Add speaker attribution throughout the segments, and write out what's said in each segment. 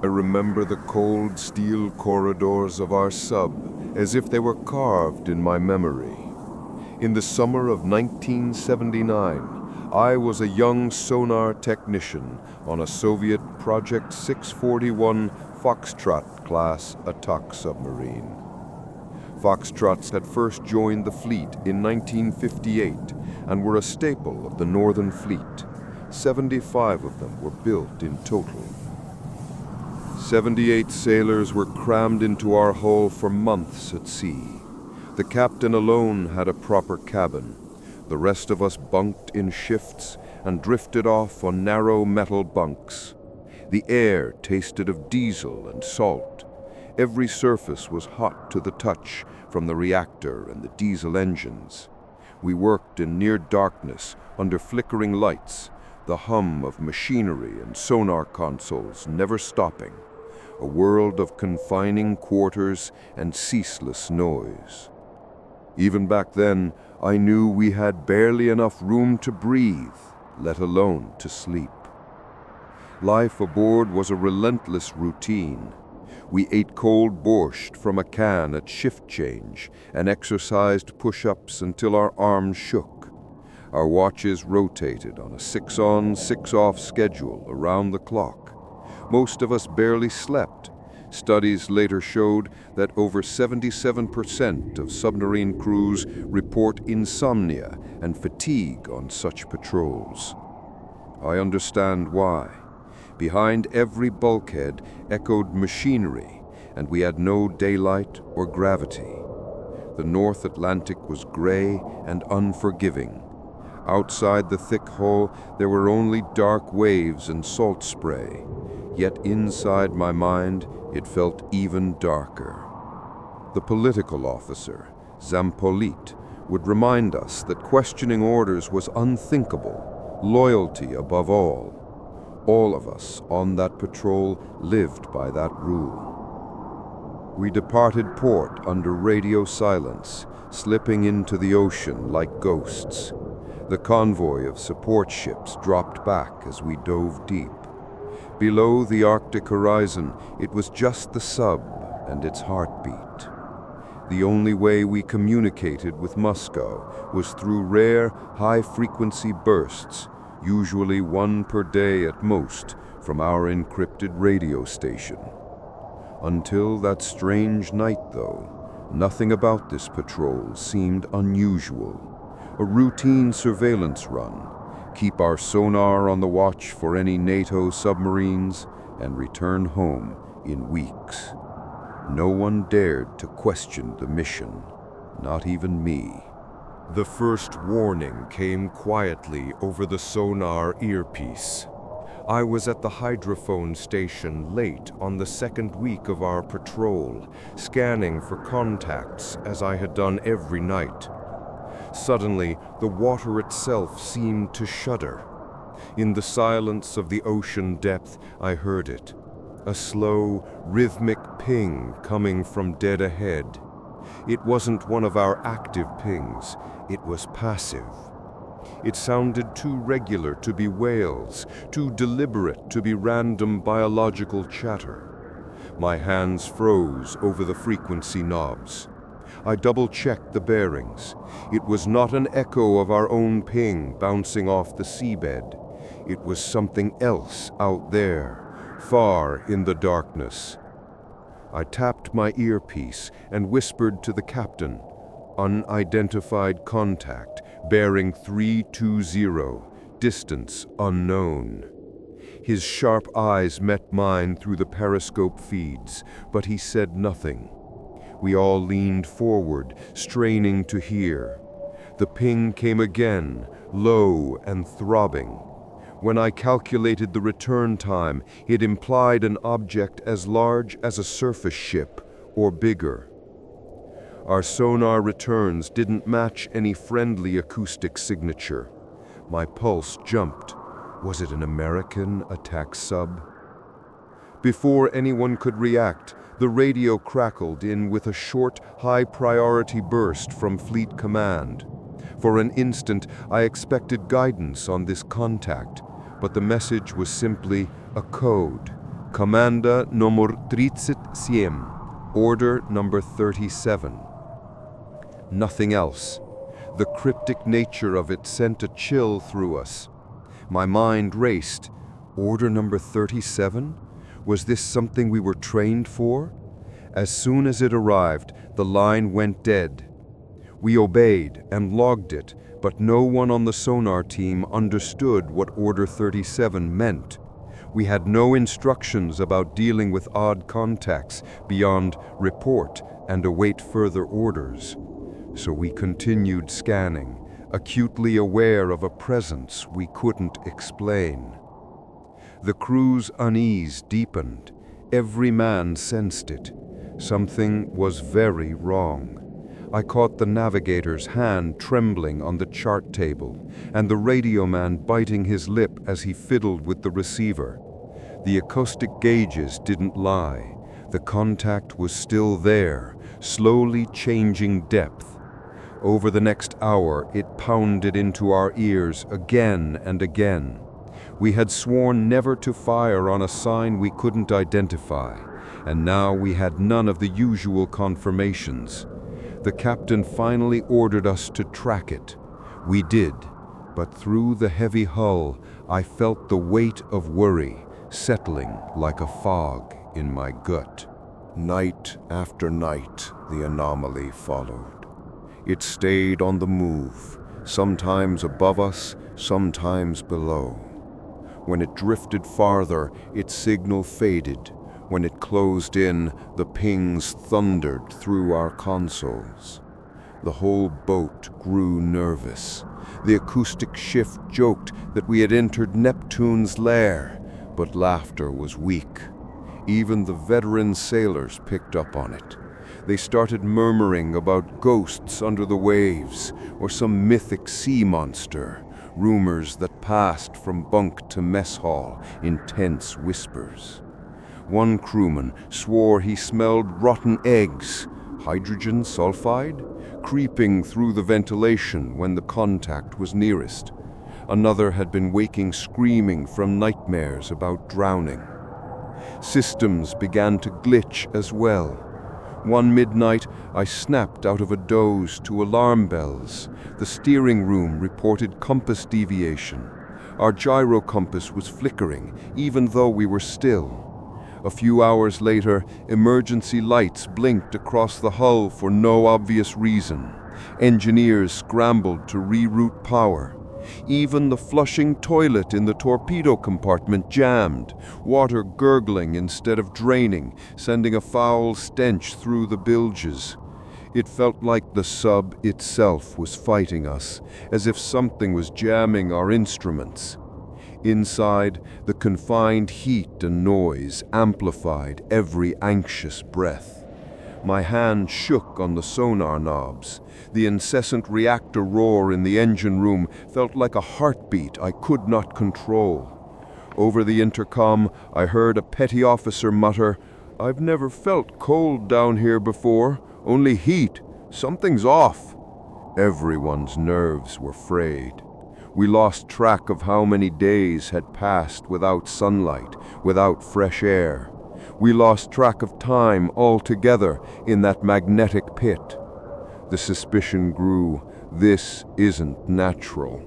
Speaker 1: I remember the cold steel corridors of our sub as if they were carved in my memory. In the summer of 1979, I was a young sonar technician on a Soviet Project 641 Foxtrot-class attack submarine. Foxtrots had first joined the fleet in 1958 and were a staple of the Northern Fleet. 75 of them were built in total. 78 sailors were crammed into our hull for months at sea. The captain alone had a proper cabin. The rest of us bunked in shifts and drifted off on narrow metal bunks. The air tasted of diesel and salt. Every surface was hot to the touch from the reactor and the diesel engines. We worked in near darkness under flickering lights, the hum of machinery and sonar consoles never stopping. A world of confining quarters and ceaseless noise. Even back then, I knew we had barely enough room to breathe, let alone to sleep. Life aboard was a relentless routine. We ate cold borscht from a can at shift change and exercised push-ups until our arms shook. Our watches rotated on a 6-on, 6-off schedule around the clock. Most of us barely slept. Studies later showed that over 77% of submarine crews report insomnia and fatigue on such patrols. I understand why. Behind every bulkhead echoed machinery, and we had no daylight or gravity. The North Atlantic was gray and unforgiving. Outside the thick hull, there were only dark waves and salt spray. Yet inside my mind, it felt even darker. The political officer, Zampolit, would remind us that questioning orders was unthinkable, loyalty above all. All of us on that patrol lived by that rule. We departed port under radio silence, slipping into the ocean like ghosts. The convoy of support ships dropped back as we dove deep. Below the Arctic horizon, it was just the sub and its heartbeat. The only way we communicated with Moscow was through rare, high-frequency bursts, usually one per day at most, from our encrypted radio station. Until that strange night, though, nothing about this patrol seemed unusual. A routine surveillance run, keep our sonar on the watch for any NATO submarines, and return home in weeks. No one dared to question the mission, not even me. The first warning came quietly over the sonar earpiece. I was at the hydrophone station late on the second week of our patrol, scanning for contacts as I had done every night. Suddenly, the water itself seemed to shudder. In the silence of the ocean depth, I heard it. A slow, rhythmic ping coming from dead ahead. It wasn't one of our active pings, it was passive. It sounded too regular to be whales, too deliberate to be random biological chatter. My hands froze over the frequency knobs. I double-checked the bearings. It was not an echo of our own ping bouncing off the seabed. It was something else out there, far in the darkness. I tapped my earpiece and whispered to the captain, "Unidentified contact, bearing 320, distance unknown." His sharp eyes met mine through the periscope feeds, but he said nothing. We all leaned forward, straining to hear. The ping came again, low and throbbing. When I calculated the return time, it implied an object as large as a surface ship, or bigger. Our sonar returns didn't match any friendly acoustic signature. My pulse jumped. Was it an American attack sub? Before anyone could react, the radio crackled in with a short, high-priority burst from Fleet Command. For an instant, I expected guidance on this contact, but the message was simply a code, Comanda number 37, order number 37. Nothing else. The cryptic nature of it sent a chill through us. My mind raced. Order number 37? Was this something we were trained for? As soon as it arrived, the line went dead. We obeyed and logged it, but no one on the sonar team understood what Order 37 meant. We had no instructions about dealing with odd contacts beyond report and await further orders. So we continued scanning, acutely aware of a presence we couldn't explain. The crew's unease deepened. Every man sensed it. Something was very wrong. I caught the navigator's hand trembling on the chart table, and the radio man biting his lip as he fiddled with the receiver. The acoustic gauges didn't lie. The contact was still there, slowly changing depth. Over the next hour, it pounded into our ears again and again. We had sworn never to fire on a sign we couldn't identify, and now we had none of the usual confirmations. The captain finally ordered us to track it. We did, but through the heavy hull, I felt the weight of worry settling like a fog in my gut. Night after night, the anomaly followed. It stayed on the move, sometimes above us, sometimes below. When it drifted farther, its signal faded. When it closed in, the pings thundered through our consoles. The whole boat grew nervous. The acoustic shift joked that we had entered Neptune's lair, but laughter was weak. Even the veteran sailors picked up on it. They started murmuring about ghosts under the waves or some mythic sea monster, rumors that passed from bunk to mess hall in tense whispers. One crewman swore he smelled rotten eggs, hydrogen sulfide, creeping through the ventilation when the contact was nearest. Another had been waking screaming from nightmares about drowning. Systems began to glitch as well. One midnight, I snapped out of a doze to alarm bells. The steering room reported compass deviation. Our gyro compass was flickering, even though we were still. A few hours later, emergency lights blinked across the hull for no obvious reason. Engineers scrambled to reroute power. Even the flushing toilet in the torpedo compartment jammed, water gurgling instead of draining, sending a foul stench through the bilges. It felt like the sub itself was fighting us, as if something was jamming our instruments. Inside, the confined heat and noise amplified every anxious breath. My hand shook on the sonar knobs. The incessant reactor roar in the engine room felt like a heartbeat I could not control. Over the intercom, I heard a petty officer mutter, "I've never felt cold down here before, only heat. Something's off." Everyone's nerves were frayed. We lost track of how many days had passed without sunlight, without fresh air. We lost track of time altogether in that magnetic pit. The suspicion grew, this isn't natural.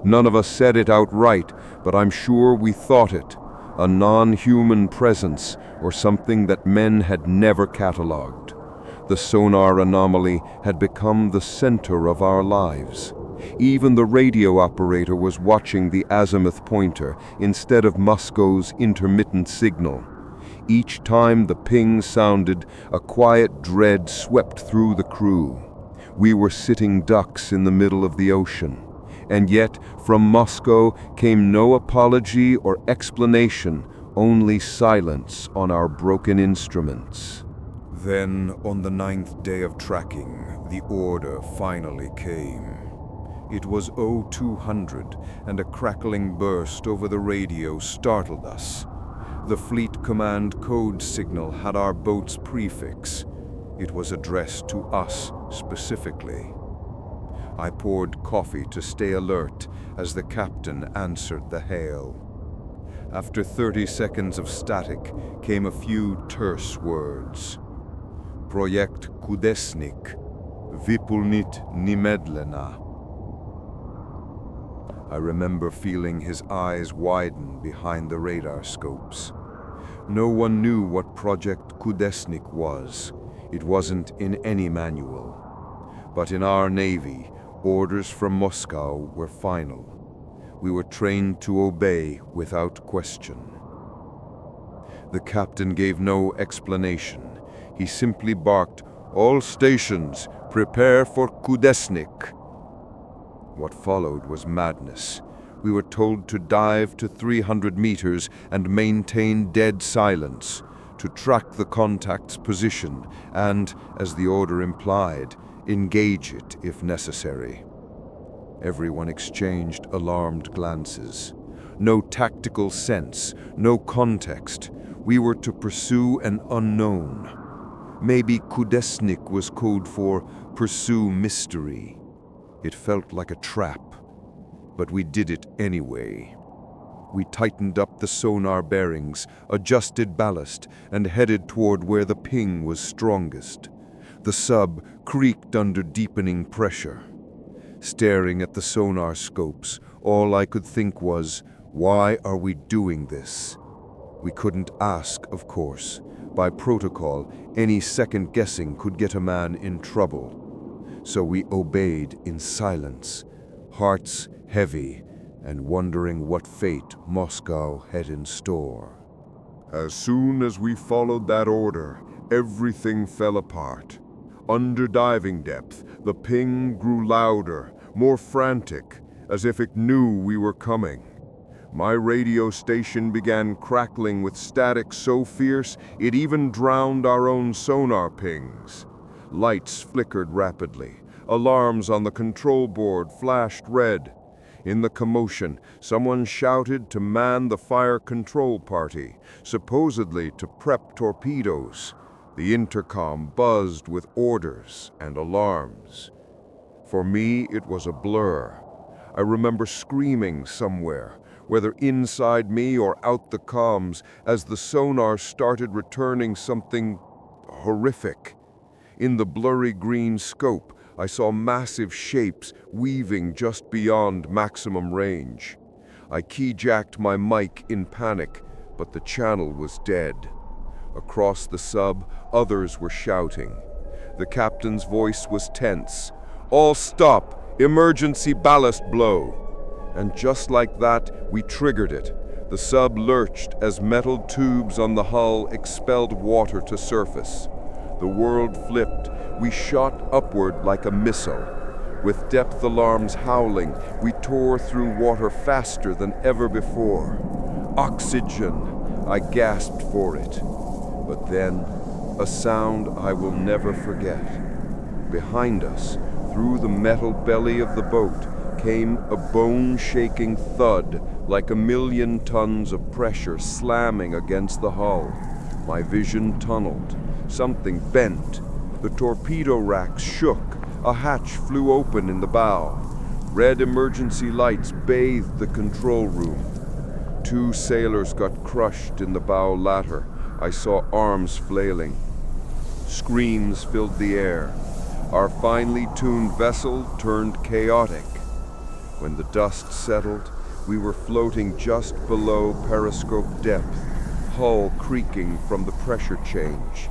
Speaker 1: None of us said it outright, but I'm sure we thought it. A non-human presence, or something that men had never catalogued. The sonar anomaly had become the center of our lives. Even the radio operator was watching the azimuth pointer instead of Moscow's intermittent signal. Each time the ping sounded, a quiet dread swept through the crew. We were sitting ducks in the middle of the ocean, and yet from Moscow came no apology or explanation, only silence on our broken instruments. Then, on the 9th day of tracking, the order finally came. It was 0200, and a crackling burst over the radio startled us. The Fleet Command code signal had our boat's prefix. It was addressed to us specifically. I poured coffee to stay alert as the captain answered the hail. After 30 seconds of static came a few terse words. Projekt Kudesnik, Vypulnit Nimedlena. I remember feeling his eyes widen behind the radar scopes. No one knew what Project Kudesnik was. It wasn't in any manual. But in our Navy, orders from Moscow were final. We were trained to obey without question. The captain gave no explanation. He simply barked, "All stations, prepare for Kudesnik." What followed was madness. We were told to dive to 300 meters and maintain dead silence, to track the contact's position and, as the order implied, engage it if necessary. Everyone exchanged alarmed glances. No tactical sense, no context. We were to pursue an unknown. Maybe Kudesnik was code for pursue mystery. It felt like a trap, but we did it anyway. We tightened up the sonar bearings, adjusted ballast, and headed toward where the ping was strongest. The sub creaked under deepening pressure. Staring at the sonar scopes, all I could think was, why are we doing this? We couldn't ask, of course. By protocol, any second guessing could get a man in trouble. So we obeyed in silence, hearts heavy and wondering what fate Moscow had in store. As soon as we followed that order, everything fell apart. Under diving depth, the ping grew louder, more frantic, as if it knew we were coming. My radio station began crackling with static so fierce it even drowned our own sonar pings. Lights flickered rapidly. Alarms on the control board flashed red. In the commotion, someone shouted to man the fire control party, supposedly to prep torpedoes. The intercom buzzed with orders and alarms. For me, it was a blur. I remember screaming somewhere, whether inside me or out the comms, as the sonar started returning something horrific. In the blurry green scope, I saw massive shapes weaving just beyond maximum range. I keyjacked my mic in panic, but the channel was dead. Across the sub, others were shouting. The captain's voice was tense. "All stop! Emergency ballast blow!" And just like that, we triggered it. The sub lurched as metal tubes on the hull expelled water to surface. The world flipped. We shot upward like a missile. With depth alarms howling, we tore through water faster than ever before. Oxygen! I gasped for it. But then, a sound I will never forget. Behind us, through the metal belly of the boat, came a bone-shaking thud, like 1,000,000 tons of pressure slamming against the hull. My vision tunneled. Something bent. The torpedo racks shook. A hatch flew open in the bow. Red emergency lights bathed the control room. 2 sailors got crushed in the bow ladder. I saw arms flailing. Screams filled the air. Our finely tuned vessel turned chaotic. When the dust settled, we were floating just below periscope depth, hull creaking from the pressure change.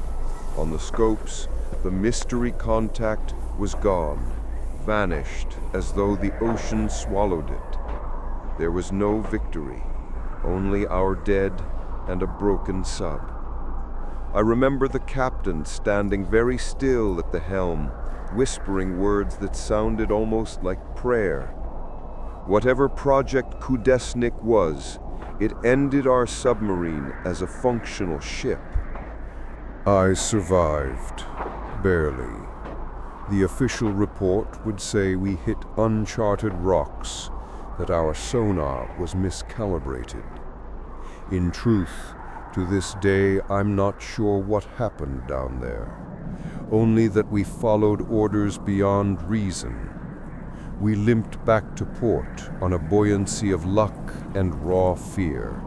Speaker 1: On the scopes, the mystery contact was gone, vanished as though the ocean swallowed it. There was no victory, only our dead and a broken sub. I remember the captain standing very still at the helm, whispering words that sounded almost like prayer. Whatever Project Kudesnik was, it ended our submarine as a functional ship. I survived, barely. The official report would say we hit uncharted rocks, that our sonar was miscalibrated. In truth, to this day, I'm not sure what happened down there. Only that we followed orders beyond reason. We limped back to port on a buoyancy of luck and raw fear.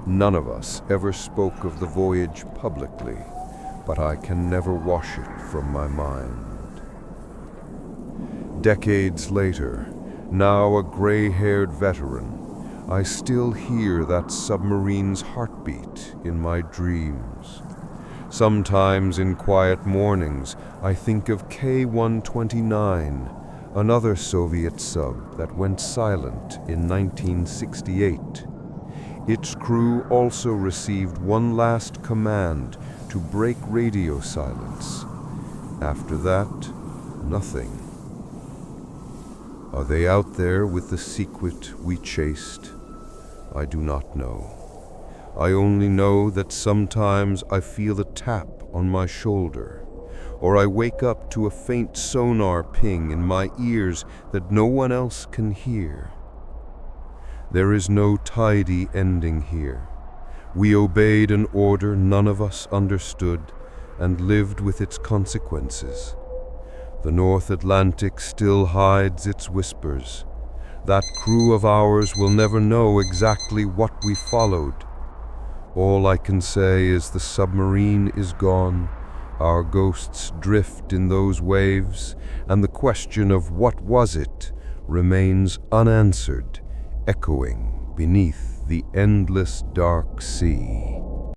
Speaker 1: None of us ever spoke of the voyage publicly, but I can never wash it from my mind. Decades later, now a gray-haired veteran, I still hear that submarine's heartbeat in my dreams. Sometimes in quiet mornings, I think of K-129, another Soviet sub that went silent in 1968. Its crew also received one last command to break radio silence. After that, nothing. Are they out there with the secret we chased? I do not know. I only know that sometimes I feel a tap on my shoulder, or I wake up to a faint sonar ping in my ears that no one else can hear. There is no tidy ending here. We obeyed an order none of us understood and lived with its consequences. The North Atlantic still hides its whispers. That crew of ours will never know exactly what we followed. All I can say is the submarine is gone, our ghosts drift in those waves, and the question of what was it remains unanswered, echoing beneath the endless dark sea.